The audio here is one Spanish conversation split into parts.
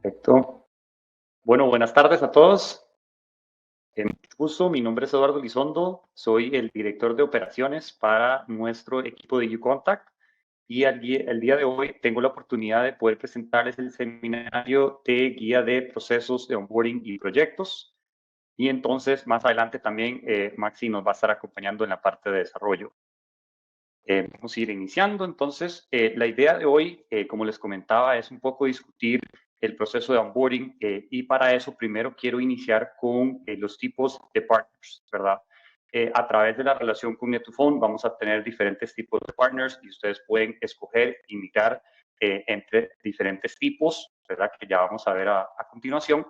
Perfecto. Bueno, buenas tardes a todos. Mucho gusto. Mi nombre es Eduardo Lizondo. Soy el director de operaciones para nuestro equipo de UContact. Y el día de hoy tengo la oportunidad de poder presentarles el seminario de guía de procesos de onboarding y proyectos. Y entonces, más adelante también, Maxi nos va a estar acompañando en la parte de desarrollo. Vamos a ir iniciando. Entonces, la idea de hoy, como les comentaba, es un poco discutir el proceso de onboarding y para eso primero quiero iniciar con los tipos de partners, ¿verdad? A través de la relación con Net2Phone vamos a tener diferentes tipos de partners y ustedes pueden escoger y migrar entre diferentes tipos, ¿verdad? Que ya vamos a ver a continuación.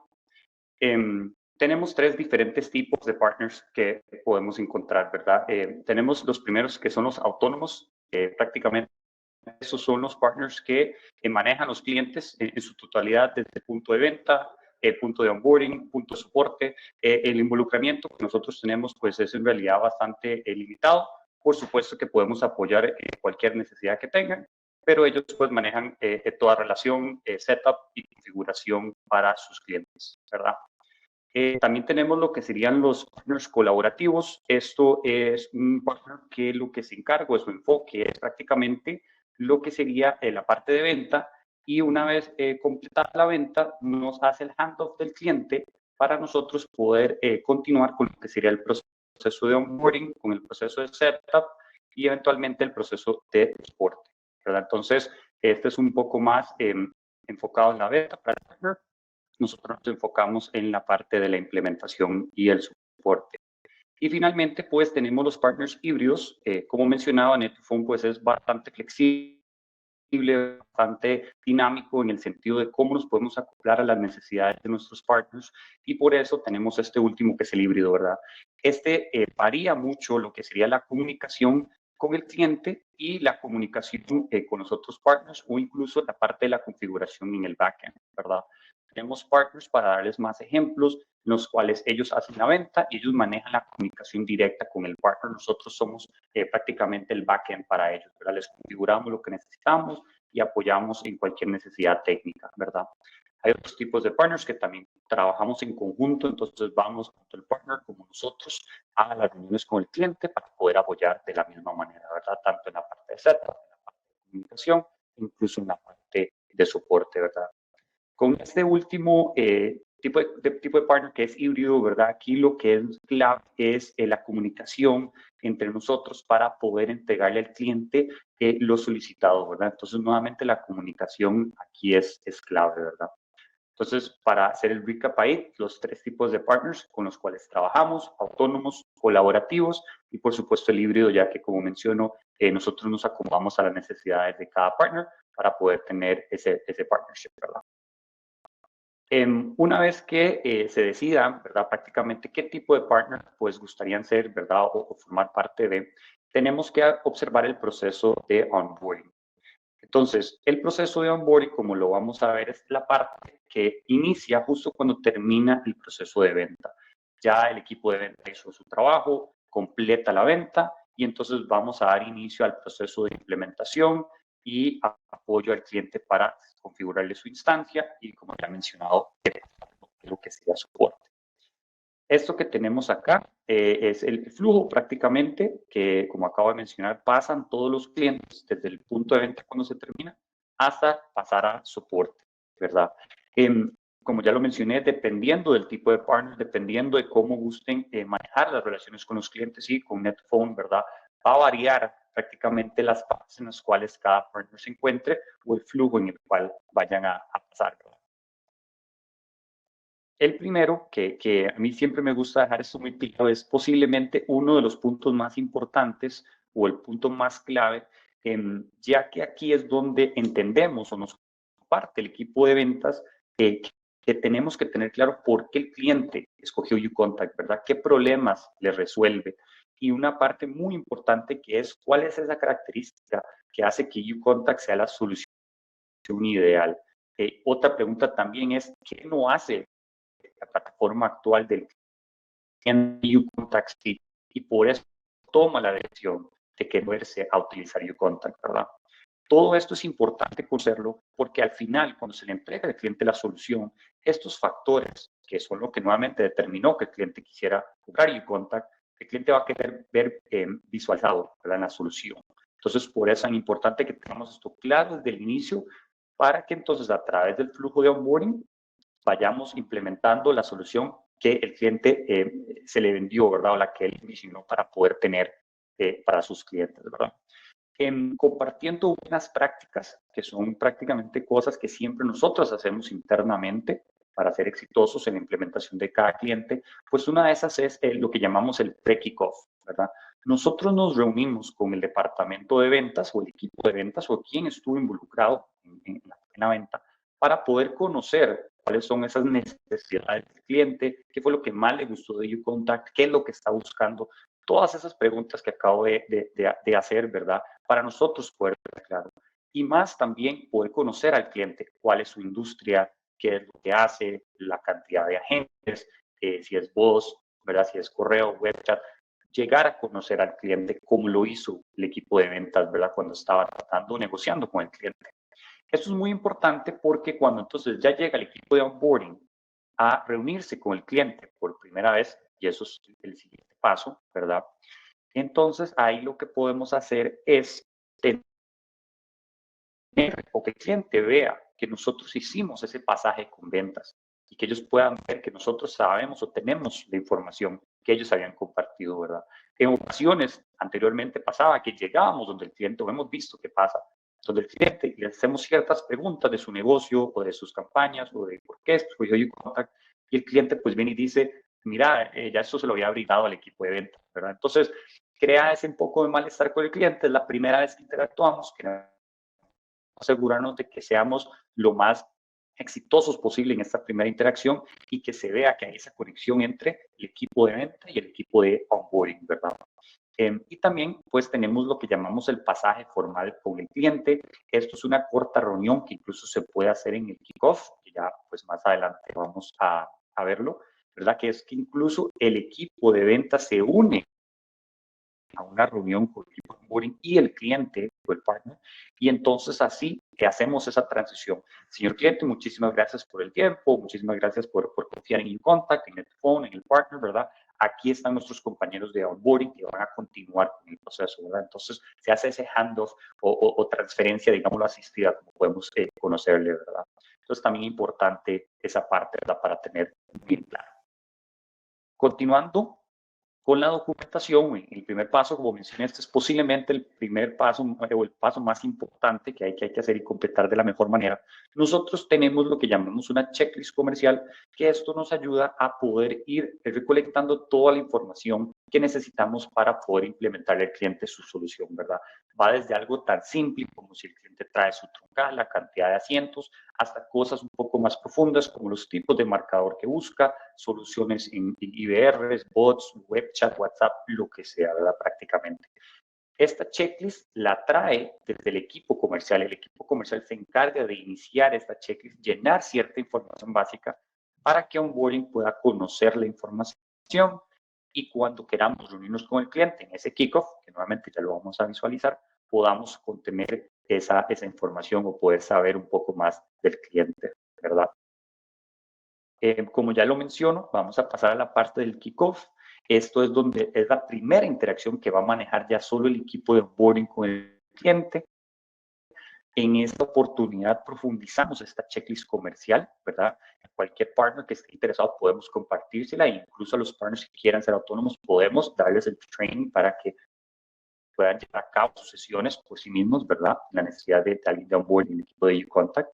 Tenemos tres diferentes tipos de partners que podemos encontrar, ¿verdad? Tenemos los primeros que son los autónomos, prácticamente esos son los partners que manejan los clientes en su totalidad desde el punto de venta, el punto de onboarding, punto de soporte. El involucramiento que nosotros tenemos pues es en realidad bastante limitado. Por supuesto que podemos apoyar cualquier necesidad que tengan, pero ellos pues manejan toda relación, setup y configuración para sus clientes, ¿verdad? También tenemos lo que serían los partners colaborativos. Esto es un partner que lo que se encarga de su enfoque es prácticamente lo que sería la parte de venta y una vez completada la venta nos hace el handoff del cliente para nosotros poder continuar con lo que sería el proceso de onboarding, con el proceso de setup y eventualmente el proceso de soporte, ¿verdad? Entonces, este es un poco más enfocado en la venta para el partner. Nosotros nos enfocamos en la parte de la implementación y el soporte. Y finalmente, pues tenemos los partners híbridos. Como mencionaba, Net2Phone pues es bastante flexible, bastante dinámico en el sentido de cómo nos podemos acoplar a las necesidades de nuestros partners y por eso tenemos este último que es el híbrido, ¿verdad? Este varía mucho lo que sería la comunicación con el cliente y la comunicación con los otros partners o incluso la parte de la configuración en el backend, ¿verdad? Tenemos partners para darles más ejemplos, en los cuales ellos hacen la venta y ellos manejan la comunicación directa con el partner. Nosotros somos prácticamente el backend para ellos, ¿verdad? Les configuramos lo que necesitamos y apoyamos en cualquier necesidad técnica, ¿verdad? Hay otros tipos de partners que también trabajamos en conjunto, entonces vamos tanto el partner como nosotros a las reuniones con el cliente para poder apoyar de la misma manera, ¿verdad? Tanto en la parte de setup, en la parte de comunicación, incluso en la parte de soporte, ¿verdad? Con este último tipo de partner que es híbrido, ¿verdad? Aquí lo que es clave es la comunicación entre nosotros para poder entregarle al cliente lo solicitado, ¿verdad? Entonces, nuevamente, la comunicación aquí es clave, ¿verdad? Entonces, para hacer el recap ahí, los tres tipos de partners con los cuales trabajamos, autónomos, colaborativos y, por supuesto, el híbrido, ya que, como menciono, nosotros nos acomodamos a las necesidades de cada partner para poder tener ese partnership, ¿verdad? Una vez que se decida, ¿verdad? Prácticamente qué tipo de partner pues gustarían ser, ¿verdad? O formar parte de, tenemos que observar el proceso de onboarding. Entonces, el proceso de onboarding, como lo vamos a ver, es la parte que inicia justo cuando termina el proceso de venta. Ya el equipo de venta hizo su trabajo, completa la venta y entonces vamos a dar inicio al proceso de implementación y apoyo al cliente para configurarle su instancia y, como ya he mencionado, lo que sería soporte. Esto que tenemos acá es el flujo prácticamente que, como acabo de mencionar, pasan todos los clientes desde el punto de venta cuando se termina hasta pasar a soporte, ¿verdad? Como ya lo mencioné, dependiendo del tipo de partner, dependiendo de cómo gusten manejar las relaciones con los clientes y con Net2Phone, ¿verdad? Va a variar prácticamente las fases en las cuales cada partner se encuentre o el flujo en el cual vayan a pasar, ¿verdad? El primero, que a mí siempre me gusta dejar esto muy claro, es posiblemente uno de los puntos más importantes o el punto más clave, ya que aquí es donde entendemos o nos parte el equipo de ventas que tenemos que tener claro por qué el cliente escogió UContact, ¿verdad? ¿Qué problemas le resuelve? Y una parte muy importante que es cuál es esa característica que hace que UContact sea la solución ideal. Otra pregunta también es, ¿qué no hace la plataforma actual del cliente UContact y por eso toma la decisión de quererse a utilizar UContact, ¿verdad? Todo esto es importante conocerlo porque al final, cuando se le entrega al cliente la solución, estos factores, que son lo que nuevamente determinó que el cliente quisiera comprar UContact, el cliente va a querer ver visualizado, ¿verdad?, en la solución. Entonces, por eso es tan importante que tengamos esto claro desde el inicio para que entonces a través del flujo de onboarding vayamos implementando la solución que el cliente se le vendió, ¿verdad?, o la que él diseñó para poder tener para sus clientes, ¿verdad? Compartiendo unas prácticas que son prácticamente cosas que siempre nosotros hacemos internamente para ser exitosos en la implementación de cada cliente, pues una de esas es lo que llamamos el pre-kickoff, ¿verdad? Nosotros nos reunimos con el departamento de ventas o el equipo de ventas o quien estuvo involucrado en la venta para poder conocer cuáles son esas necesidades del cliente, qué fue lo que más le gustó de UContact, qué es lo que está buscando, todas esas preguntas que acabo de hacer, ¿verdad? Para nosotros poder estar claro. Y más también poder conocer al cliente, cuál es su industria, qué es lo que hace, la cantidad de agentes, si es voz, ¿verdad? Si es correo, web chat. Llegar a conocer al cliente como lo hizo el equipo de ventas, ¿verdad? Cuando estaba tratando, negociando con el cliente. Esto es muy importante porque cuando entonces ya llega el equipo de onboarding a reunirse con el cliente por primera vez, y eso es el siguiente paso, ¿verdad? Entonces ahí lo que podemos hacer es tener o que el cliente vea que nosotros hicimos ese pasaje con ventas y que ellos puedan ver que nosotros sabemos o tenemos la información que ellos habían compartido, ¿verdad? En ocasiones, anteriormente pasaba que llegábamos donde el cliente, o hemos visto que pasa, donde el cliente le hacemos ciertas preguntas de su negocio o de sus campañas o de por qué escogió UContact y el cliente pues viene y dice, mira, ya esto se lo había brindado al equipo de ventas, ¿verdad? Entonces, crea ese un poco de malestar con el cliente, es la primera vez que interactuamos, asegurarnos de que seamos lo más exitosos posible en esta primera interacción y que se vea que hay esa conexión entre el equipo de venta y el equipo de onboarding, ¿verdad? Y también, pues, tenemos lo que llamamos el pasaje formal con el cliente. Esto es una corta reunión que incluso se puede hacer en el kickoff, que ya, pues, más adelante vamos a verlo, ¿verdad? Que es que incluso el equipo de venta se une a una reunión con el equipo de onboarding y el cliente o el partner, y entonces así que hacemos esa transición. Señor cliente, muchísimas gracias por el tiempo, muchísimas gracias por confiar en InContact, en el phone, en el partner, ¿verdad? Aquí están nuestros compañeros de onboarding que van a continuar con el proceso, ¿verdad? Entonces se hace ese handoff o transferencia, digámoslo, asistida, como podemos conocerle, ¿verdad? Entonces también importante esa parte, ¿verdad? Para tener bien claro. Continuando, con la documentación, el primer paso, como mencioné, este es posiblemente el primer paso o el paso más importante que hay que hacer y completar de la mejor manera. Nosotros tenemos lo que llamamos una checklist comercial, que esto nos ayuda a poder ir recolectando toda la información que necesitamos para poder implementarle al cliente su solución, ¿verdad? Va desde algo tan simple como si el cliente trae su troncal, la cantidad de asientos, hasta cosas un poco más profundas como los tipos de marcador que busca, soluciones en IVRs, bots, web chat, WhatsApp, lo que sea, ¿verdad? Prácticamente. Esta checklist la trae desde el equipo comercial. El equipo comercial se encarga de iniciar esta checklist, llenar cierta información básica para que onboarding pueda conocer la información y cuando queramos reunirnos con el cliente en ese kickoff, que nuevamente ya lo vamos a visualizar, podamos contener esa información o poder saber un poco más del cliente, ¿verdad? Como ya lo menciono, vamos a pasar a la parte del kickoff. Esto es donde es la primera interacción que va a manejar ya solo el equipo de onboarding con el cliente. En esta oportunidad profundizamos esta checklist comercial, ¿verdad? Cualquier partner que esté interesado podemos compartírsela e incluso a los partners que quieran ser autónomos podemos darles el training para que puedan llevar a cabo sus sesiones por sí mismos, ¿verdad? La necesidad de alguien de onboarding en el equipo de UContact.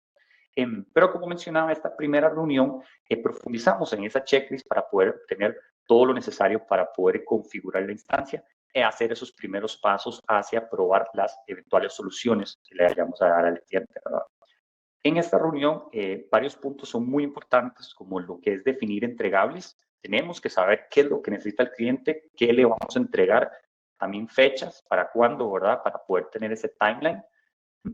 Pero como mencionaba, esta primera reunión profundizamos en esa checklist para poder tener todo lo necesario para poder configurar la instancia y hacer esos primeros pasos hacia probar las eventuales soluciones que le vayamos a dar al cliente, ¿verdad? En esta reunión, varios puntos son muy importantes, como lo que es definir entregables. Tenemos que saber qué es lo que necesita el cliente, qué le vamos a entregar, también fechas, para cuándo, ¿verdad? Para poder tener ese timeline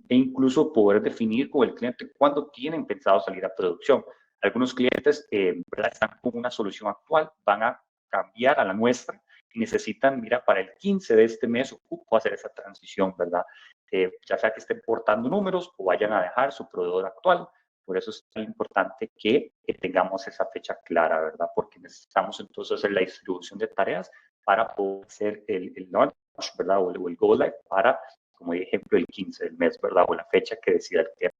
e incluso poder definir con el cliente cuándo tienen pensado salir a producción. Algunos clientes ¿verdad? Están con una solución actual, van a cambiar a la nuestra y necesitan, mira, para el 15 de este mes ocupo hacer esa transición, ¿verdad? ya sea que estén portando números o vayan a dejar su proveedor actual. Por eso es tan importante que tengamos esa fecha clara, ¿verdad? Porque necesitamos entonces hacer la distribución de tareas para poder hacer el launch, ¿verdad? O el go live para, como ejemplo, el 15 del mes, ¿verdad? O la fecha que decida el cliente.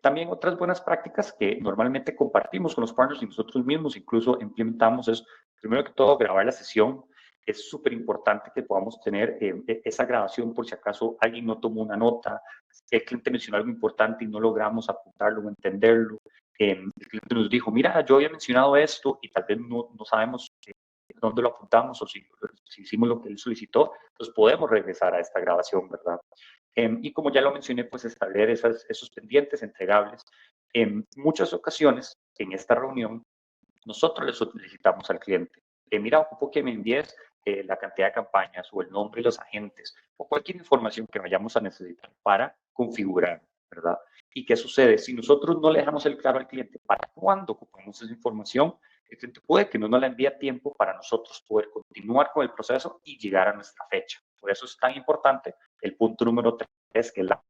También otras buenas prácticas que normalmente compartimos con los partners y nosotros mismos incluso implementamos es, primero que todo, grabar la sesión. Es súper importante que podamos tener esa grabación por si acaso alguien no tomó una nota, si el cliente mencionó algo importante y no logramos apuntarlo o entenderlo. El cliente nos dijo, mira, yo había mencionado esto y tal vez no sabemos dónde lo apuntamos o si hicimos lo que él solicitó, entonces podemos regresar a esta grabación, ¿verdad? Y como ya lo mencioné, pues establecer esos pendientes entregables. En muchas ocasiones, en esta reunión, nosotros le solicitamos al cliente, mira, ocupo que me envíes la cantidad de campañas o el nombre de los agentes o cualquier información que vayamos a necesitar para configurar, ¿verdad? ¿Y qué sucede? Si nosotros no le dejamos el claro al cliente para cuándo ocupamos esa información, el cliente puede que no nos la envíe a tiempo para nosotros poder continuar con el proceso y llegar a nuestra fecha. Por eso es tan importante el punto número 3, que es la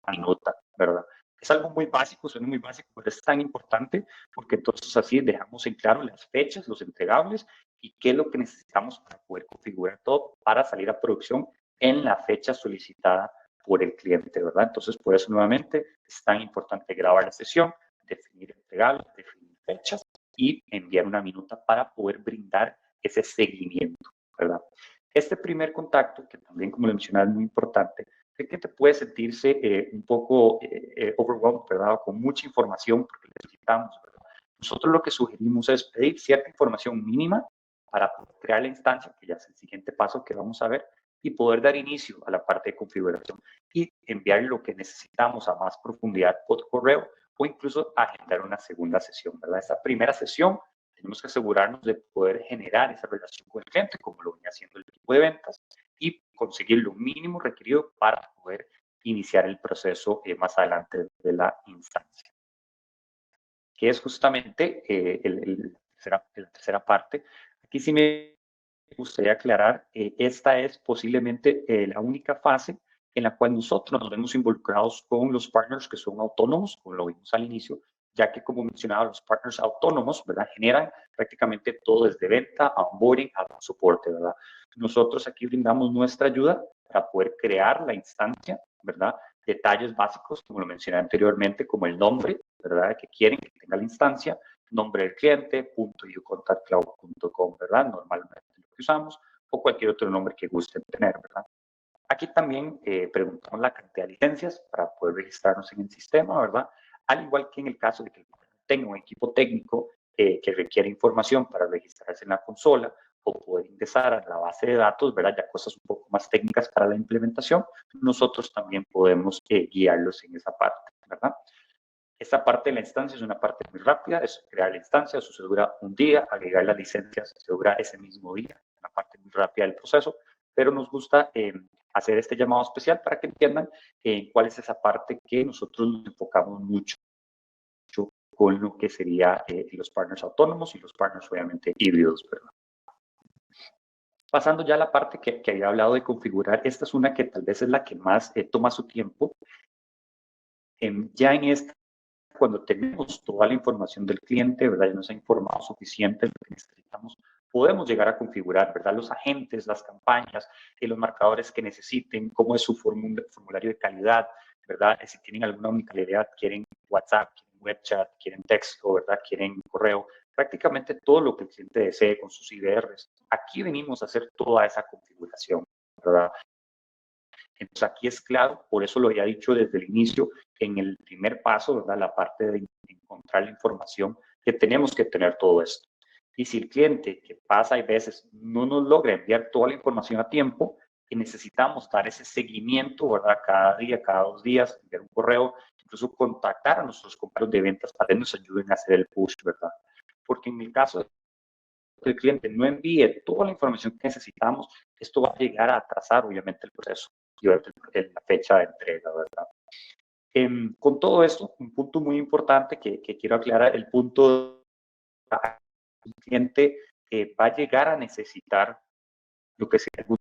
minuta, ¿verdad? Es algo muy básico, suena muy básico, pero es tan importante porque entonces así dejamos en claro las fechas, los entregables y qué es lo que necesitamos para poder configurar todo para salir a producción en la fecha solicitada por el cliente, ¿verdad? Entonces, por eso nuevamente es tan importante grabar la sesión, definir entregables, definir fechas y enviar una minuta para poder brindar ese seguimiento, ¿verdad? Este primer contacto, que también como lo mencionaba es muy importante, el cliente puede sentirse un poco overwhelmed, ¿verdad? Con mucha información porque necesitamos, ¿verdad? Nosotros lo que sugerimos es pedir cierta información mínima para crear la instancia, que ya es el siguiente paso que vamos a ver, y poder dar inicio a la parte de configuración y enviar lo que necesitamos a más profundidad por correo o incluso agendar una segunda sesión, ¿verdad? Esta primera sesión tenemos que asegurarnos de poder generar esa relación con el cliente, como lo venía haciendo el equipo de ventas, y conseguir lo mínimo requerido para poder iniciar el proceso más adelante de la instancia, que es justamente la tercera parte. Aquí sí me gustaría aclarar, esta es posiblemente la única fase en la cual nosotros nos vemos involucrados con los partners que son autónomos, como lo vimos al inicio, ya que como mencionaba, los partners autónomos, ¿verdad? Generan prácticamente todo desde venta a onboarding a soporte, ¿verdad? Nosotros aquí brindamos nuestra ayuda para poder crear la instancia, ¿verdad? Detalles básicos, como lo mencioné anteriormente, como el nombre, ¿verdad? Que quieren que tenga la instancia, nombre del cliente, .ucontactcloud.com, ¿verdad? Normalmente lo que usamos, o cualquier otro nombre que gusten tener, ¿verdad? Aquí también preguntamos la cantidad de licencias para poder registrarnos en el sistema, ¿verdad? Al igual que en el caso de que tenga un equipo técnico que requiere información para registrarse en la consola o poder ingresar a la base de datos, ¿verdad? Ya cosas un poco más técnicas para la implementación, nosotros también podemos guiarlos en esa parte, ¿verdad? Esta parte de la instancia es una parte muy rápida, es crear la instancia, eso se dura un día, agregar las licencias se dura ese mismo día, una parte muy rápida del proceso, pero nos gusta hacer este llamado especial para que entiendan cuál es esa parte que nosotros nos enfocamos mucho con lo que sería los partners autónomos y los partners obviamente híbridos, ¿verdad? Pasando ya a la parte que había hablado de configurar, esta es una que tal vez es la que más toma su tiempo. Ya en esta, cuando tenemos toda la información del cliente, ¿verdad? Ya nos ha informado suficiente de lo que necesitamos, podemos llegar a configurar, ¿verdad? Los agentes, las campañas, los marcadores que necesiten, cómo es su formulario de calidad, ¿verdad? Si tienen alguna unicalidad, quieren WhatsApp, quieren web chat, quieren texto, ¿verdad? Quieren correo, prácticamente todo lo que el cliente desee con sus IDRs. Aquí venimos a hacer toda esa configuración, ¿verdad? Entonces aquí es claro, por eso lo había dicho desde el inicio, en el primer paso, ¿verdad? La parte de encontrar la información, que tenemos que tener todo esto. Y si el cliente, que pasa hay veces, no nos logra enviar toda la información a tiempo, y necesitamos dar ese seguimiento, ¿verdad? Cada día, cada 2 días, enviar un correo, incluso contactar a nuestros compañeros de ventas para que nos ayuden a hacer el push, ¿verdad? Porque en el caso de que el cliente no envíe toda la información que necesitamos, esto va a llegar a atrasar obviamente el proceso y la fecha de entrega, ¿verdad? Con todo esto, un punto muy importante que quiero aclarar, el punto el cliente va a llegar a necesitar lo que sea algún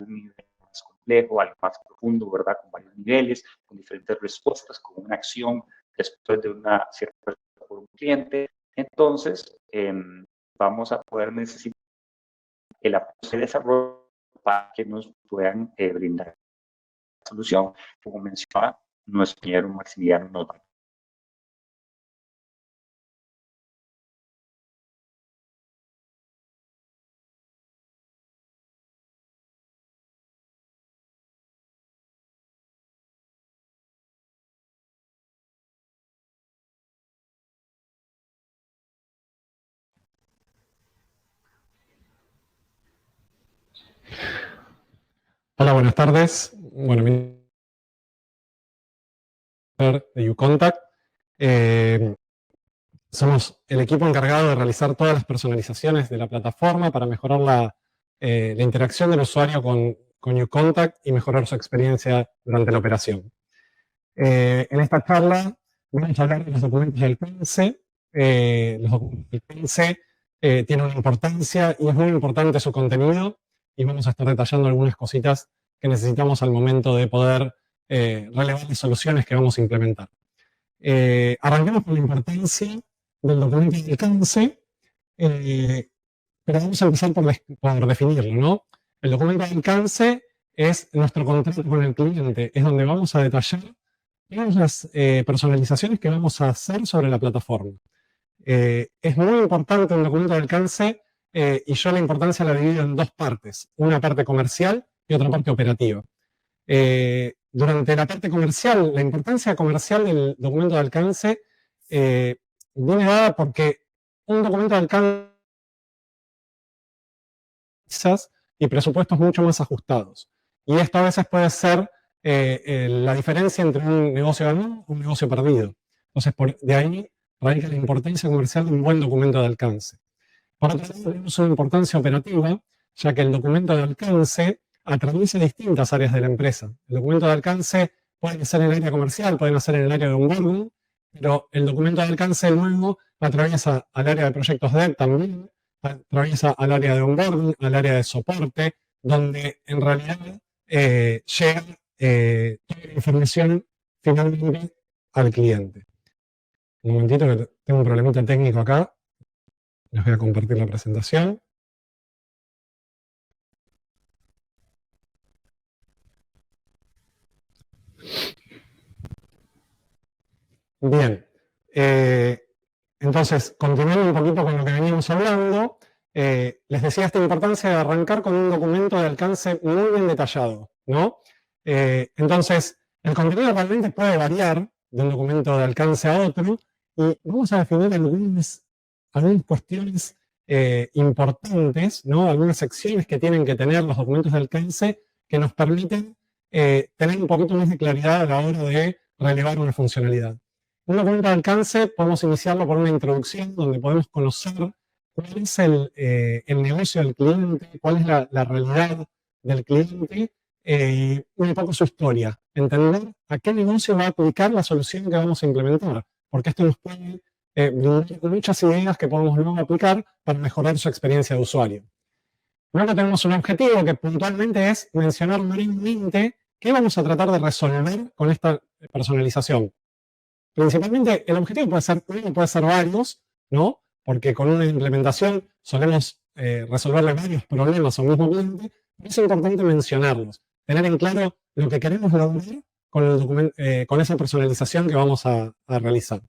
nivel más complejo, algo más profundo, ¿verdad? Con varios niveles, con diferentes respuestas, con una acción después de una cierta respuesta por un cliente. Entonces, vamos a poder necesitar el apoyo de desarrollo para que nos puedan brindar la solución. Como mencionaba nuestro ingeniero Maximiliano Nodal. Hola, buenas tardes. Bueno, mi nombre es de YouContact. Somos el equipo encargado de realizar todas las personalizaciones de la plataforma para mejorar la interacción del usuario con YouContact y mejorar su experiencia durante la operación. En esta charla vamos a hablar de los documentos de alcance. Los documentos de alcance tienen una importancia y es muy importante su contenido, y vamos a estar detallando algunas cositas que necesitamos al momento de poder relevar las soluciones que vamos a implementar. Arranquemos con la importancia del documento de alcance, pero vamos a empezar por definirlo, ¿no? El documento de alcance es nuestro contrato con el cliente, es donde vamos a detallar todas las personalizaciones que vamos a hacer sobre la plataforma. Es muy importante un documento de alcance, y yo la importancia la divido en dos partes, una parte comercial y otra parte operativa. Durante la parte comercial, la importancia comercial del documento de alcance viene dada porque un documento de alcance y presupuestos mucho más ajustados. Y esto a veces puede ser la diferencia entre un negocio ganado y un negocio perdido. Entonces, de ahí radica la importancia comercial de un buen documento de alcance. Por otro lado, tenemos una importancia operativa, ya que el documento de alcance atraviesa distintas áreas de la empresa. El documento de alcance puede ser en el área comercial, puede ser en el área de onboarding, pero el documento de alcance luego atraviesa al área de proyectos dev también, atraviesa al área de onboarding, al área de soporte, donde en realidad llega toda la información finalmente al cliente. Un momentito que tengo un problemita técnico acá. Les voy a compartir la presentación. Bien. Entonces, continuando un poquito con lo que veníamos hablando, les decía esta importancia de arrancar con un documento de alcance muy bien detallado, ¿no? Entonces, el contenido realmente puede variar de un documento de alcance a otro, y vamos a definir algunas cuestiones importantes, ¿no? Algunas secciones que tienen que tener los documentos de alcance que nos permiten tener un poquito más de claridad a la hora de relevar una funcionalidad. Un documento de alcance podemos iniciarlo por una introducción donde podemos conocer cuál es el negocio del cliente, cuál es la realidad del cliente, un poco su historia, entender a qué negocio va a aplicar la solución que vamos a implementar, porque esto nos puede brindar muchas ideas que podemos luego aplicar para mejorar su experiencia de usuario. Luego tenemos un objetivo que puntualmente es mencionar brevemente qué vamos a tratar de resolver con esta personalización. Principalmente el objetivo puede ser uno, puede ser varios, ¿no? Porque con una implementación solemos resolverle varios problemas a un mismo cliente. Es importante mencionarlos, tener en claro lo que queremos lograr con esa personalización que vamos a realizar.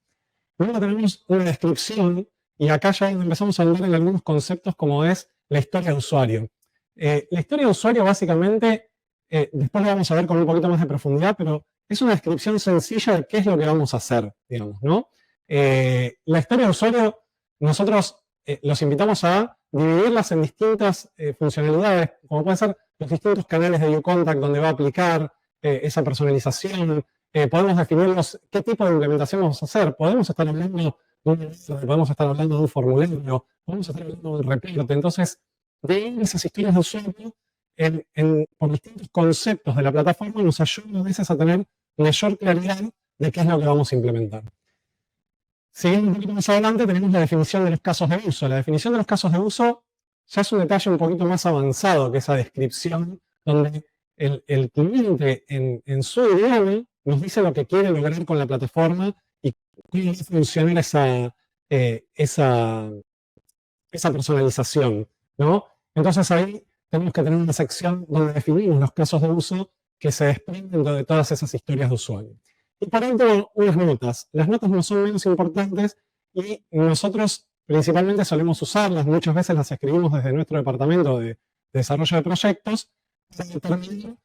Luego tenemos una descripción, y acá ya empezamos a hablar en algunos conceptos como es la historia de usuario. La historia de usuario básicamente, después lo vamos a ver con un poquito más de profundidad, pero es una descripción sencilla de qué es lo que vamos a hacer, digamos, ¿no? La historia de usuario, nosotros los invitamos a dividirlas en distintas funcionalidades, como pueden ser los distintos canales de YouContact donde va a aplicar esa personalización. Podemos definirlos qué tipo de implementación vamos a hacer. Podemos estar hablando de un formulario, podemos estar hablando de un reporte. Entonces, de esas historias de usuario por distintos conceptos de la plataforma nos ayuda a veces a tener mayor claridad de qué es lo que vamos a implementar. Siguiendo un poquito más adelante, tenemos la definición de los casos de uso. La definición de los casos de uso ya es un detalle un poquito más avanzado que esa descripción, donde el cliente en su idioma nos dice lo que quiere lograr con la plataforma y cómo va a funcionar esa personalización, ¿no? Entonces ahí tenemos que tener una sección donde definimos los casos de uso que se desprenden de todas esas historias de usuario. Y por último, unas notas. Las notas no son menos importantes y nosotros principalmente solemos usarlas, muchas veces las escribimos desde nuestro departamento de desarrollo de proyectos, para determinar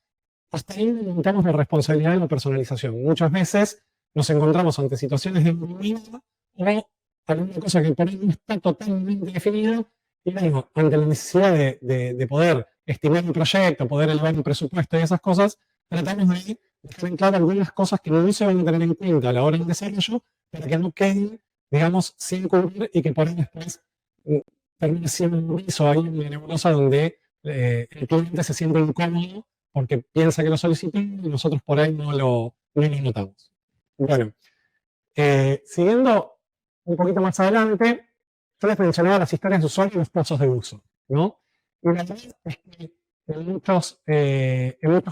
hasta ahí limitamos la responsabilidad de la personalización. Muchas veces nos encontramos ante situaciones de movilidad o alguna cosa que por ahí no está totalmente definida y bueno, ante la necesidad de poder estimar un proyecto, poder elevar un presupuesto y esas cosas, tratamos de dejar en claro algunas cosas que no se van a tener en cuenta a la hora del desarrollo para que no queden, digamos, sin cubrir y que por ahí después termine siendo un rizo ahí en la nebulosa donde el cliente se siente incómodo porque piensa que lo solicitó y nosotros por ahí no lo notamos. Bueno, siguiendo un poquito más adelante, yo les mencionaba las historias de usuario y los casos de uso, ¿no? Y la verdad es que en muchos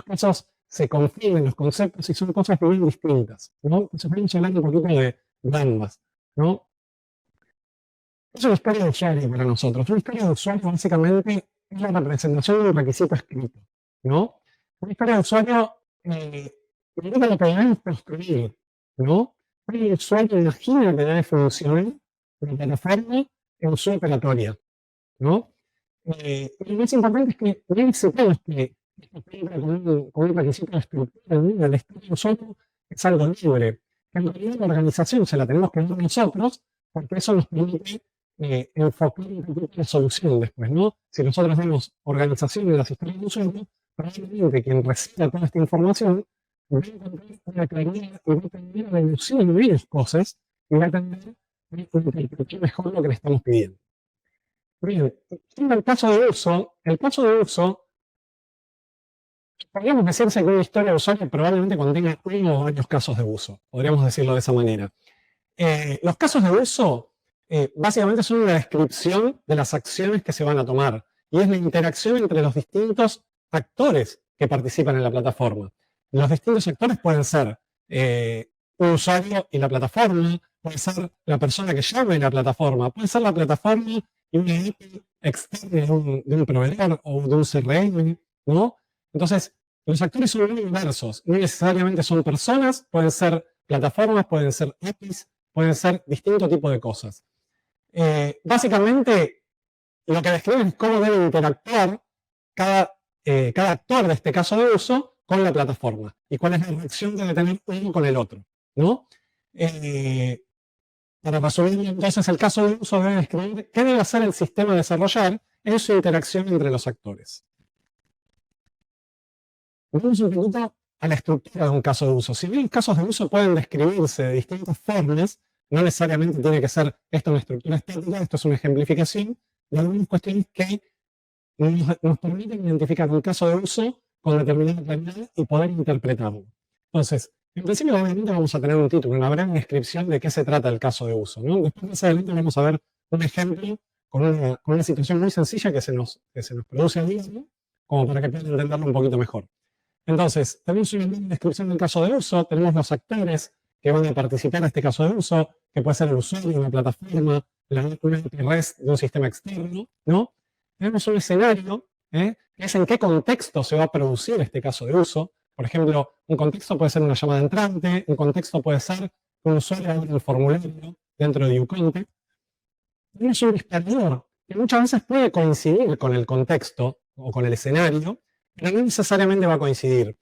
casos se confunden los conceptos y son cosas muy distintas, ¿no? Entonces vamos a hablar un poquito de Canvas, ¿no? Es una historia de usuario para nosotros. Una historia de usuario básicamente es la representación de un requisito escrito, ¿no? Una historia de usuario indica lo que debemos construir, ¿no? El usuario imagina que debe funcionar la plataforma en su operatoria, ¿no? Y lo más importante es que no necesitamos que esto cumpla con un requisito de estructura, ¿no? El historia de usuario es algo libre. Que en realidad la organización se la tenemos que dar nosotros, porque eso nos permite enfocar un poquito la solución después, ¿no? Si nosotros vemos organización de las historias de usuario, probablemente quien reciba toda esta información va a encontrar una claridad y va a tener una ilusión de varias cosas y va a tener interpretar mejor lo que le estamos pidiendo. Bien, en el caso de uso, podríamos decirse que una historia de usuario probablemente contenga uno o varios casos de uso, podríamos decirlo de esa manera. Los casos de uso básicamente son una descripción de las acciones que se van a tomar y es la interacción entre los distintos actores que participan en la plataforma. Los distintos actores pueden ser un usuario y la plataforma, puede ser la persona que llame la plataforma, puede ser la plataforma y una API externa de un proveedor o de un CRM, ¿no? Entonces, los actores son muy diversos, no necesariamente son personas, pueden ser plataformas, pueden ser APIs, pueden ser distintos tipos de cosas. Básicamente, lo que describen es cómo debe interactuar cada actor de este caso de uso con la plataforma y cuál es la reacción que debe tener uno con el otro, ¿no? Para resumir, entonces, el caso de uso debe describir qué debe hacer el sistema a desarrollar en su interacción entre los actores. Vamos un poquito a la estructura de un caso de uso. Si bien los casos de uso pueden describirse de distintas formas, no necesariamente tiene que ser esto una estructura estática, esto es una ejemplificación de algunas cuestiones que nos permiten identificar un caso de uso con determinada claridad y poder interpretarlo. Entonces, en principio, obviamente, vamos a tener un título, una breve descripción de qué se trata el caso de uso, ¿no? Después, más adelante, vamos a ver un ejemplo con una situación muy sencilla que se nos produce a diario, como para que puedan entenderlo un poquito mejor. Entonces, tenemos una descripción del caso de uso, tenemos los actores que van a participar en este caso de uso, que puede ser el usuario, una plataforma, una REST de un sistema externo, ¿no? Tenemos un escenario, que es en qué contexto se va a producir este caso de uso. Por ejemplo, un contexto puede ser una llamada entrante, un contexto puede ser que un usuario abra el formulario dentro de UContact. Tenemos un disparador que muchas veces puede coincidir con el contexto o con el escenario, pero no necesariamente va a coincidir.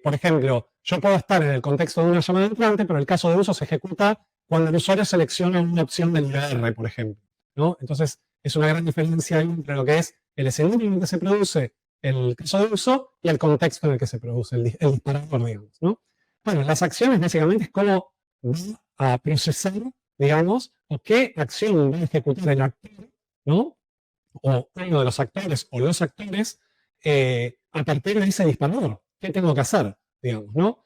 Por ejemplo, yo puedo estar en el contexto de una llamada entrante, pero el caso de uso se ejecuta cuando el usuario selecciona una opción del IDR, por ejemplo, ¿no? Entonces, es una gran diferencia entre lo que es el escenario en el que se produce el caso de uso y el contexto en el que se produce el disparador, digamos, ¿no? Bueno, las acciones básicamente es cómo va a procesar, digamos, o qué acción va a ejecutar el actor, ¿no? O uno de los actores o los actores a partir de ese disparador. ¿Qué tengo que hacer? Digamos, ¿no?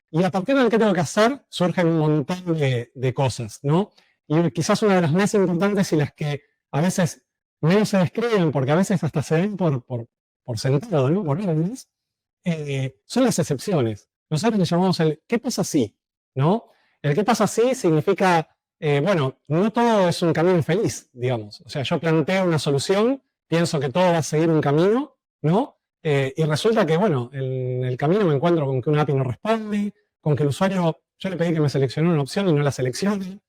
Y a partir de qué tengo que hacer surgen un montón de cosas, ¿no? Y quizás una de las más importantes y las que a veces no se describen, porque a veces hasta se ven por sentado, ¿no? Por órdenes, son las excepciones. Nosotros le llamamos el ¿qué pasa si? ¿No? El ¿qué pasa si? Significa, bueno, no todo es un camino feliz, digamos. O sea, yo planteo una solución, pienso que todo va a seguir un camino, ¿no? Y resulta que, bueno, en el camino me encuentro con que una API no responde, con que el usuario, yo le pedí que me seleccione una opción y no la seleccione,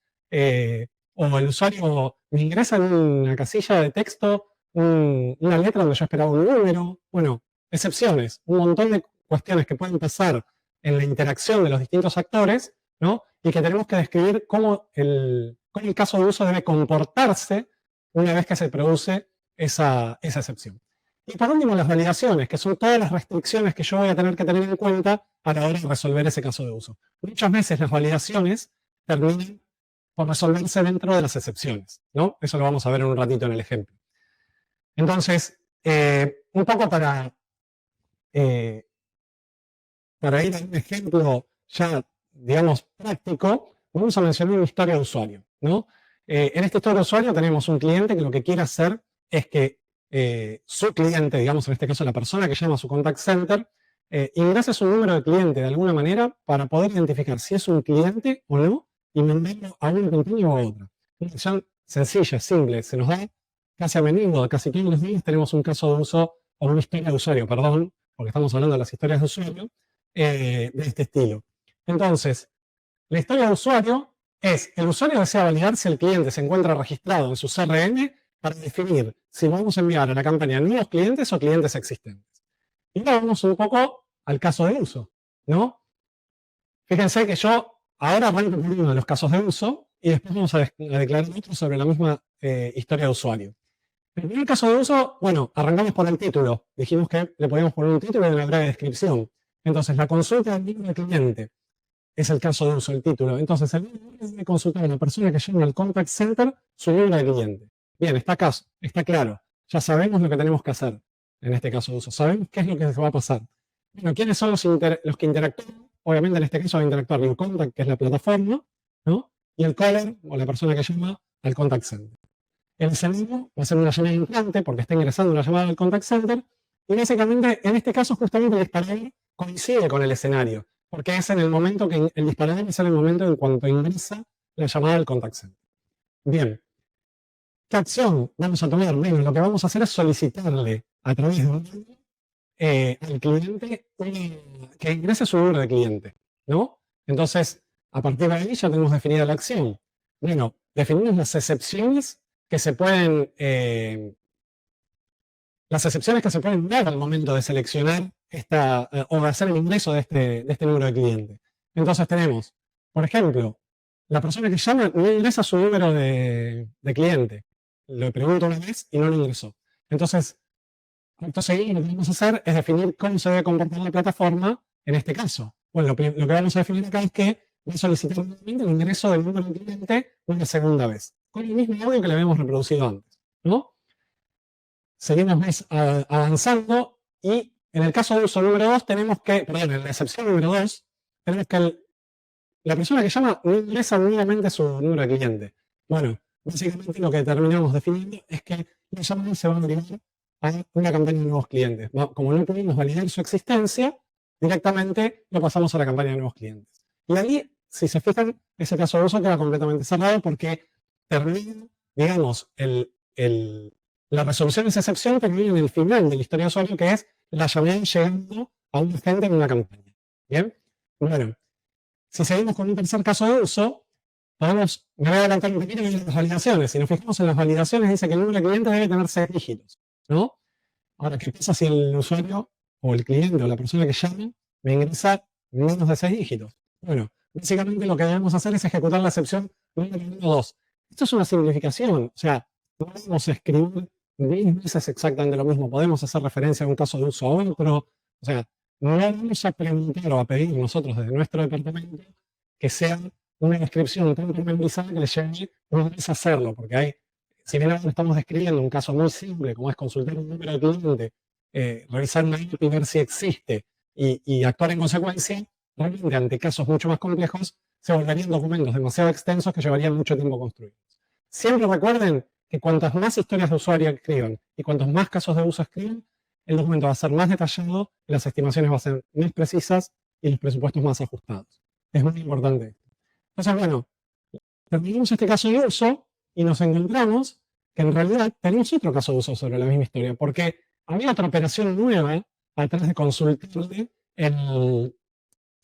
o el usuario me ingresa en una casilla de texto una letra donde yo esperaba un número. Bueno, excepciones, un montón de cuestiones que pueden pasar en la interacción de los distintos actores, ¿no? Y que tenemos que describir cómo el caso de uso debe comportarse una vez que se produce esa excepción. Y por último, las validaciones, que son todas las restricciones que yo voy a tener que tener en cuenta a la hora de resolver ese caso de uso. Muchas veces las validaciones terminan por resolverse dentro de las excepciones, ¿no? Eso lo vamos a ver en un ratito en el ejemplo. Entonces, un poco para ir a un ejemplo ya, digamos, práctico, vamos a mencionar una historia de usuario, ¿no? En esta historia de usuario tenemos un cliente que lo que quiere hacer es que su cliente, digamos, en este caso la persona que llama a su contact center, ingrese su número de cliente de alguna manera para poder identificar si es un cliente o no y mandarlo a una campaña o a otra. Una acción sencilla, simple, se nos da casi a menudo, casi todos los días tenemos un caso de uso o una historia de usuario, perdón, porque estamos hablando de las historias de usuario, de este estilo. Entonces, la historia de usuario es, el usuario desea validar si el cliente se encuentra registrado en su CRM para definir si vamos a enviar a la campaña nuevos clientes o clientes existentes. Y ahora vamos un poco al caso de uso, ¿no? Fíjense que yo ahora arranco con uno de los casos de uso y después vamos a declarar otro sobre la misma historia de usuario. En el primer caso de uso, bueno, arrancamos por el título. Dijimos que le podíamos poner un título y una breve descripción. Entonces, la consulta del número de cliente es el caso de uso, el título. Entonces, el número debe consultar a la persona que llama al contact center su número de cliente. Bien, está claro. Ya sabemos lo que tenemos que hacer en este caso de uso. Sabemos qué es lo que se va a pasar. Bueno, ¿quiénes son los que interactúan? Obviamente, en este caso va a interactuar el contact, que es la plataforma, ¿no? Y el caller, o la persona que llama al contact center. El escenario va a ser una llamada entrante porque está ingresando una llamada al contact center y básicamente en este caso justamente el disparador coincide con el escenario porque es en el momento que el disparador es en el momento en cuanto ingresa la llamada al contact center. Bien, ¿qué acción vamos a tomar? Bueno, lo que vamos a hacer es solicitarle a través de un al cliente que ingrese su número de cliente, ¿no? Entonces, a partir de ahí ya tenemos definida la acción. Bueno, definimos las excepciones que se pueden dar al momento de seleccionar o de hacer el ingreso de este número de cliente. Entonces tenemos, por ejemplo, la persona que llama no ingresa su número de cliente. Le pregunto una vez y no lo ingresó. Entonces seguido lo que vamos a hacer es definir cómo se debe comportar la plataforma en este caso. Bueno, lo que vamos a definir acá es que va a solicitar nuevamente el ingreso del número de cliente una segunda vez, con el mismo audio que le habíamos reproducido antes, ¿no? Seguimos avanzando y en el caso de uso número 2 tenemos que, perdón, en la excepción número 2, tenemos que la persona que llama no ingresa nuevamente su número de cliente. Bueno, básicamente lo que terminamos definiendo es que la llamada se va a derivar a una campaña de nuevos clientes. Como no pudimos validar su existencia, directamente lo pasamos a la campaña de nuevos clientes. Y ahí, si se fijan, ese caso de uso queda completamente cerrado porque termina, digamos, la resolución de esa excepción termina en el final de la historia de usuario, que es la llamada llegando a un agente en una campaña. ¿Bien? Bueno, si seguimos con un tercer caso de uso, me voy a adelantar un poquito en las validaciones. Si nos fijamos en las validaciones, dice que el número de cliente debe tener 6 dígitos, ¿no? Ahora, ¿qué pasa si el usuario o el cliente o la persona que llame me ingresa menos de 6 dígitos? Bueno, básicamente lo que debemos hacer es ejecutar la excepción número 2. Esto es una simplificación, o sea, no vamos a escribir 10 veces exactamente lo mismo. Podemos hacer referencia a un caso de uso a otro. O sea, no vamos a preguntar o a pedir nosotros desde nuestro departamento que sea una descripción tan pormenorizada que le lleve una vez a hacerlo, porque hay, si bien ahora estamos describiendo un caso muy simple, como es consultar un número de cliente, revisar una IP y ver si existe y actuar en consecuencia, realmente ante casos mucho más complejos se volverían documentos demasiado extensos que llevarían mucho tiempo construir. Siempre recuerden que cuantas más historias de usuario escriban y cuantos más casos de uso escriban, el documento va a ser más detallado, las estimaciones van a ser más precisas y los presupuestos más ajustados. Es muy importante esto. Entonces, bueno, terminamos este caso de uso y nos encontramos que en realidad tenemos otro caso de uso sobre la misma historia, porque había otra operación nueva atrás de consultarle el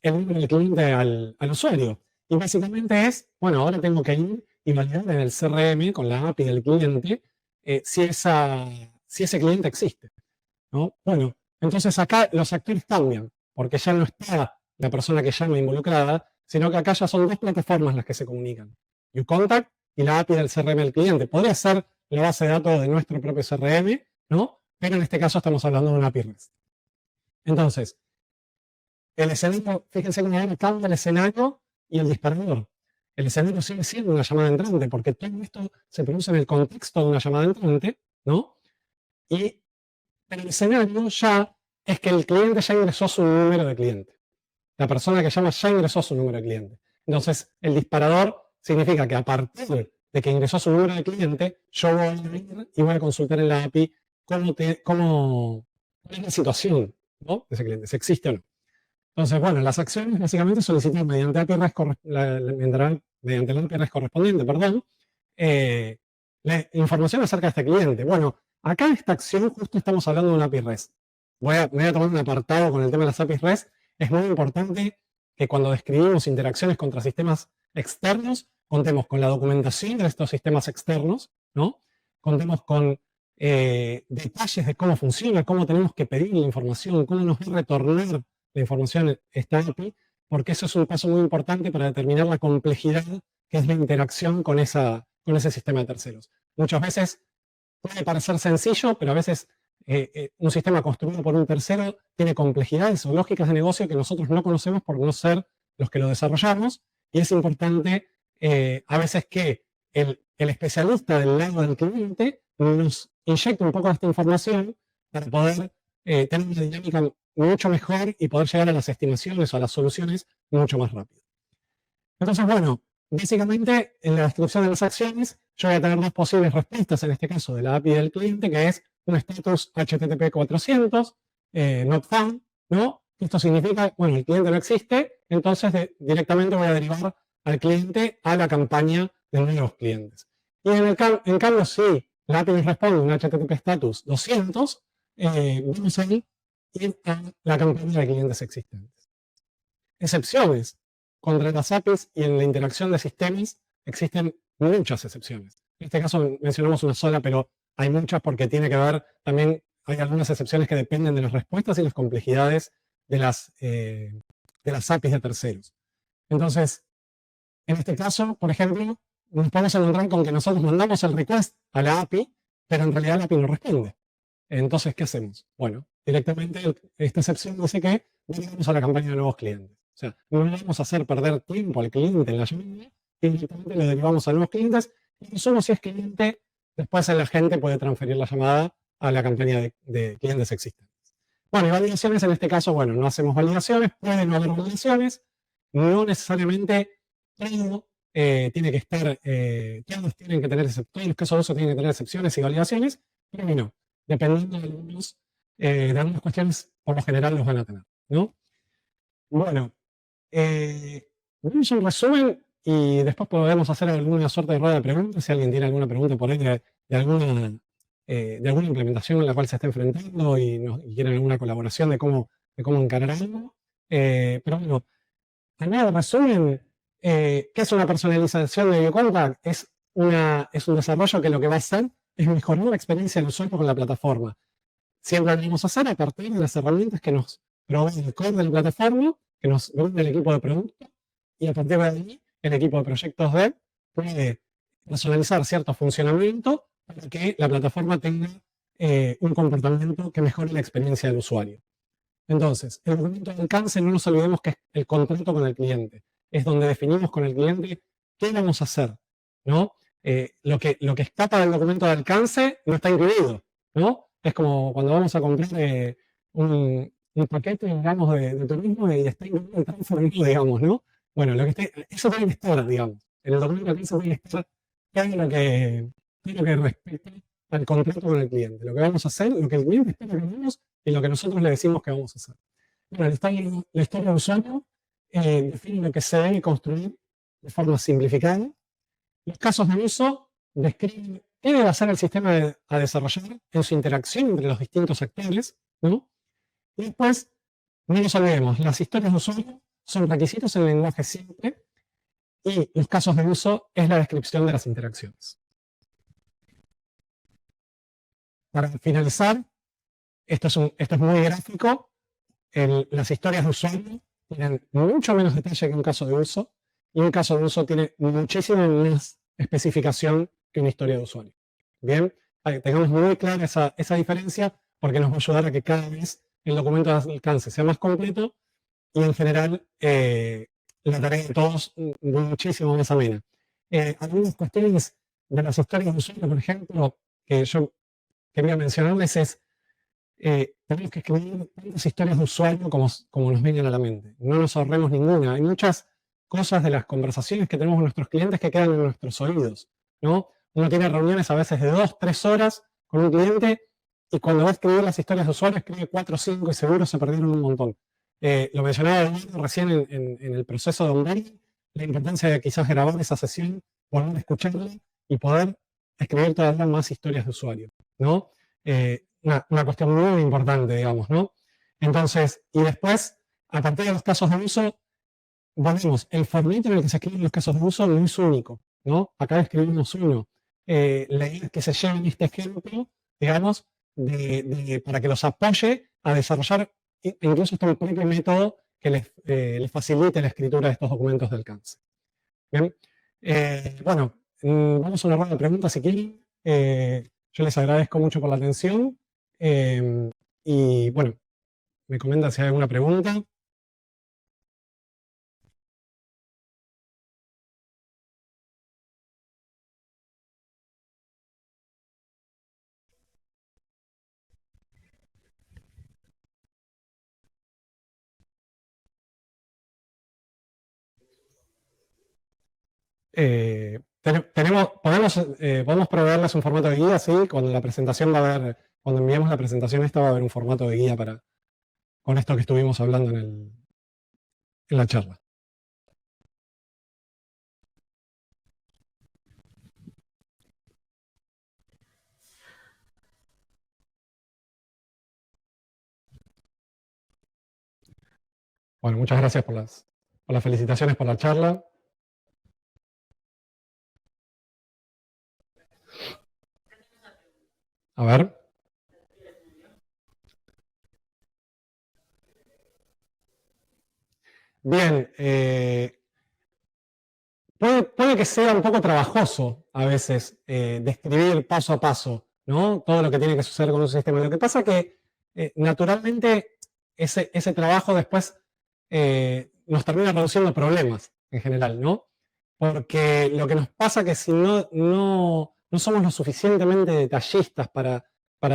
número del cliente al usuario. Y básicamente es, bueno, ahora tengo que ir y validar en el CRM con la API del cliente si ese cliente existe, ¿no? Bueno, entonces acá los actores cambian, porque ya no está la persona que llama involucrada, sino que acá ya son dos plataformas las que se comunican. UContact y la API del CRM del cliente. Podría ser la base de datos de nuestro propio CRM, ¿no? Pero en este caso estamos hablando de una API REST. Entonces, el escenario, fíjense cómo ahora cambia el escenario y el disparador. El escenario sigue siendo una llamada entrante, porque todo esto se produce en el contexto de una llamada entrante, ¿no? Y el escenario ya es que el cliente ya ingresó su número de cliente. La persona que llama ya ingresó su número de cliente. Entonces, el disparador significa que a partir de que ingresó su número de cliente, yo voy a ir y voy a consultar en la API cuál es la situación, ¿no? De ese cliente, si existe o no. Entonces, bueno, las acciones básicamente solicitan mediante la API REST correspondiente, la información acerca de este cliente. Bueno, acá en esta acción justo estamos hablando de una API REST. Me voy a tomar un apartado con el tema de las APIs REST. Es muy importante que cuando describimos interacciones contra sistemas externos, contemos con la documentación de estos sistemas externos, ¿no? Contemos con detalles de cómo funciona, cómo tenemos que pedir la información, cómo nos va a retornar la información esta API, porque eso es un paso muy importante para determinar la complejidad que es la interacción con ese sistema de terceros. Muchas veces puede parecer sencillo, pero a veces un sistema construido por un tercero tiene complejidades o lógicas de negocio que nosotros no conocemos por no ser los que lo desarrollamos, y es importante a veces que el especialista del lado del cliente nos inyecte un poco de esta información para poder tener una dinámica mucho mejor y poder llegar a las estimaciones o a las soluciones mucho más rápido. Entonces, bueno, básicamente en la descripción de las acciones yo voy a tener dos posibles respuestas, en este caso de la API del cliente, que es un status HTTP 400, not found, ¿no? Esto significa, bueno, el cliente no existe, entonces directamente voy a derivar al cliente a la campaña de nuevos clientes. Y en cambio, si la API nos responde un HTTP status 200, vamos a ir a la campaña de clientes existentes. Excepciones. Contra las APIs y en la interacción de sistemas existen muchas excepciones. En este caso mencionamos una sola, pero hay muchas porque tiene que ver también, hay algunas excepciones que dependen de las respuestas y las complejidades de las APIs de terceros. Entonces, en este caso, por ejemplo, nos podemos encontrar con que nosotros mandamos el request a la API, pero en realidad la API no responde. Entonces, ¿qué hacemos? Bueno, directamente esta excepción dice que vamos a la campaña de nuevos clientes. O sea, no vamos a hacer perder tiempo al cliente en la llamada y directamente lo derivamos a nuevos clientes. Y solo si es cliente, después el agente puede transferir la llamada a la campaña de clientes existentes. Bueno, y validaciones en este caso, bueno, no hacemos validaciones, pueden no haber validaciones, no necesariamente todo tiene que estar, todos tienen que tener excepciones, todos los casos de uso tienen que tener excepciones y validaciones, pero no, dependiendo de algunas cuestiones, por lo general los van a tener, ¿no? Bueno, vamos a un resumen y después podemos hacer alguna suerte de rueda de preguntas, si alguien tiene alguna pregunta por ahí de alguna implementación en la cual se está enfrentando y quieren alguna colaboración de cómo encarar algo. Pero bueno, a nada de resumen, ¿qué es una personalización de UContact? Es un desarrollo que lo que va a hacer es mejorar la experiencia del usuario con la plataforma. Siempre lo vamos a hacer a partir de las herramientas que nos provee el core de la plataforma, que nos brinda el equipo de producto, y a partir de ahí el equipo de proyectos dev puede personalizar cierto funcionamiento para que la plataforma tenga un comportamiento que mejore la experiencia del usuario. Entonces, el documento de alcance, no nos olvidemos que es el contrato con el cliente. Es donde definimos con el cliente qué vamos a hacer, ¿no? Lo que escapa del documento de alcance no está incluido, ¿no? Es como cuando vamos a comprar un paquete, digamos, de turismo y está incluido el transfer, digamos, ¿no? Bueno, eso tiene que estar, digamos. En el documento de alcance tiene que estar todo lo que respecta al contrato con el cliente. Lo que vamos a hacer, lo que el cliente espera que hagamos y lo que nosotros le decimos que vamos a hacer. Bueno, la historia de usuario define lo que se debe construir de forma simplificada. Los casos de uso describen qué debe hacer el sistema a desarrollar en su interacción entre los distintos actores, ¿no? Y después, no nos olvidemos, las historias de usuario son requisitos en lenguaje simple y los casos de uso es la descripción de las interacciones. Para finalizar, esto es muy gráfico. Las historias de usuario tienen mucho menos detalle que un caso de uso y un caso de uso tiene muchísima más especificación que una historia de usuario. Bien, tengamos muy clara esa diferencia porque nos va a ayudar a que cada vez el documento de alcance sea más completo y en general la tarea de todos muchísimo más amena. Algunas cuestiones de las historias de usuario, por ejemplo, que yo quería mencionarles es tenemos que escribir tantas historias de usuario como nos vengan a la mente. No nos ahorremos ninguna. Hay muchas cosas de las conversaciones que tenemos con nuestros clientes que quedan en nuestros oídos, ¿no? Uno tiene reuniones a veces de 2, 3 horas con un cliente y cuando va a escribir las historias de usuario escribe 4 o 5 y seguro se perdieron un montón. Lo mencionaba recién en el proceso de onboarding, la importancia de quizás grabar esa sesión, poder escucharla y poder escribir todavía más historias de usuario, ¿no? Una cuestión muy importante, digamos, ¿no? Entonces, y después, a partir de los casos de uso, volvemos, el formato en el que se escriben los casos de uso no es único, ¿no? Acá escribimos uno. La idea es que se lleven este ejemplo, digamos, para que los apoye a desarrollar incluso hasta un propio método que les facilite la escritura de estos documentos de alcance. Bien, bueno, vamos a una ronda de preguntas si quieren. Yo les agradezco mucho por la atención. Y bueno, me comentan si hay alguna pregunta. Podemos proveerles un formato de guía, sí, cuando la presentación va a haber, cuando enviemos la presentación esta va a haber un formato de guía con esto que estuvimos hablando en la charla. Bueno, muchas gracias por las felicitaciones por la charla. A ver. Bien, puede que sea un poco trabajoso a veces describir paso a paso, ¿no? Todo lo que tiene que suceder con un sistema. Lo que pasa que naturalmente ese trabajo después nos termina reduciendo problemas en general, ¿no? Porque lo que nos pasa es que si no somos lo suficientemente detallistas para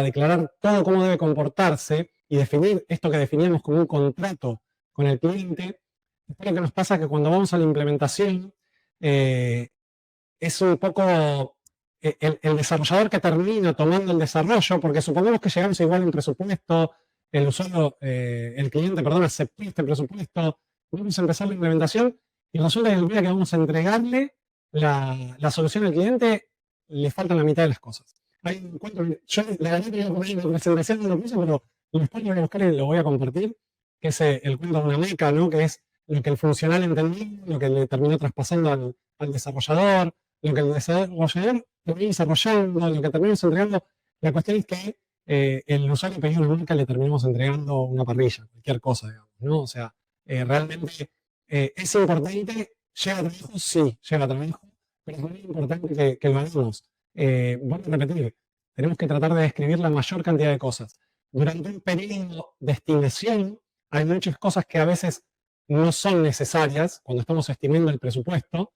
declarar todo cómo debe comportarse y definir esto que definíamos como un contrato con el cliente, después lo que nos pasa es que cuando vamos a la implementación es un poco el desarrollador que termina tomando el desarrollo, porque supongamos que llegamos igual a un presupuesto, el usuario, el cliente, perdón, aceptó este presupuesto, vamos a empezar la implementación y resulta que el día que vamos a entregarle la solución al cliente, le faltan la mitad de las cosas. Hay un cuento, yo la verdad que voy a poner en la presentación no lo puse, pero después lo voy a buscar y lo voy a compartir, que es el cuento de una meca, ¿no? Que es lo que el funcional entendió, lo que le terminó traspasando al desarrollador, lo que el desarrollador terminó desarrollando, lo que terminamos entregando. La cuestión es que el usuario pidió una marca, le terminamos entregando una parrilla, cualquier cosa, digamos, ¿no? O sea, realmente es importante, lleva trabajo, sí, lleva trabajo, pero es muy importante que lo hagamos. Voy a repetir, tenemos que tratar de describir la mayor cantidad de cosas. Durante un periodo de estimación, hay muchas cosas que a veces no son necesarias cuando estamos estimando el presupuesto.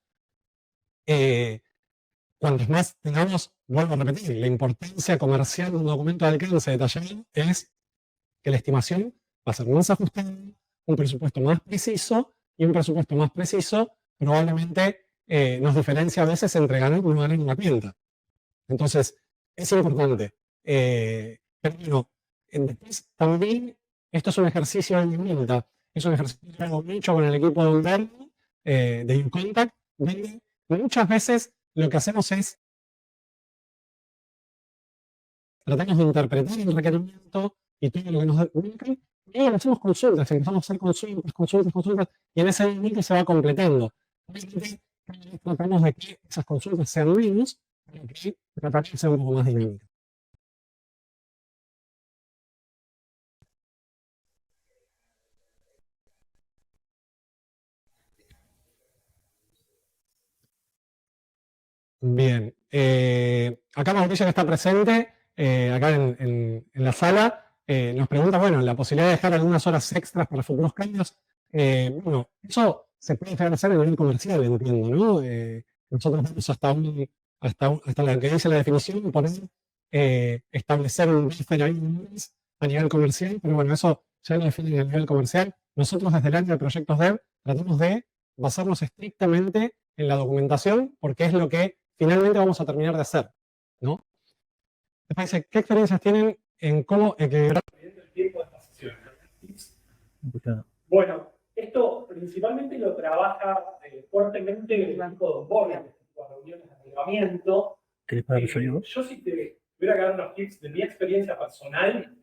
Cuanto más tengamos, vuelvo a repetir, la importancia comercial de un documento de alcance detallado es que la estimación va a ser más ajustada, un presupuesto más preciso, y un presupuesto más preciso probablemente nos diferencia a veces entre ganar y no ganar una cuenta. Entonces, es importante. Pero bueno, después también esto es un ejercicio de herramienta. Es un ejercicio que hago mucho con el equipo de Humberto, de UContact, donde muchas veces lo que hacemos es tratamos de interpretar el requerimiento y todo lo que nos dedican, y hacemos consultas, empezamos a hacer consultas, y en ese momento se va completando. Obviamente, tratamos de que esas consultas sean menos, para que la tarea sea un poco más dinámica. Bien, acá Mauricio que está presente, acá en la sala, nos pregunta, bueno, la posibilidad de dejar algunas horas extras para futuros cambios. Bueno, eso se puede dejar de hacer a nivel comercial, entiendo, ¿no? Nosotros vamos hasta la que dice la definición, poner, establecer un buffer ahí a nivel comercial, pero bueno, eso ya lo define a nivel comercial. Nosotros desde el área de proyectos dev tratamos de basarnos estrictamente en la documentación, porque es lo que finalmente vamos a terminar de hacer, ¿no? Me parece, ¿qué experiencias tienen en cómo equilibrar el tiempo de estas sesiones? Bueno, esto principalmente lo trabaja fuertemente el equipo de onboarding, las reuniones de activamiento. ¿Querés parar el sonido? Yo sí te voy a dar unos tips de mi experiencia personal.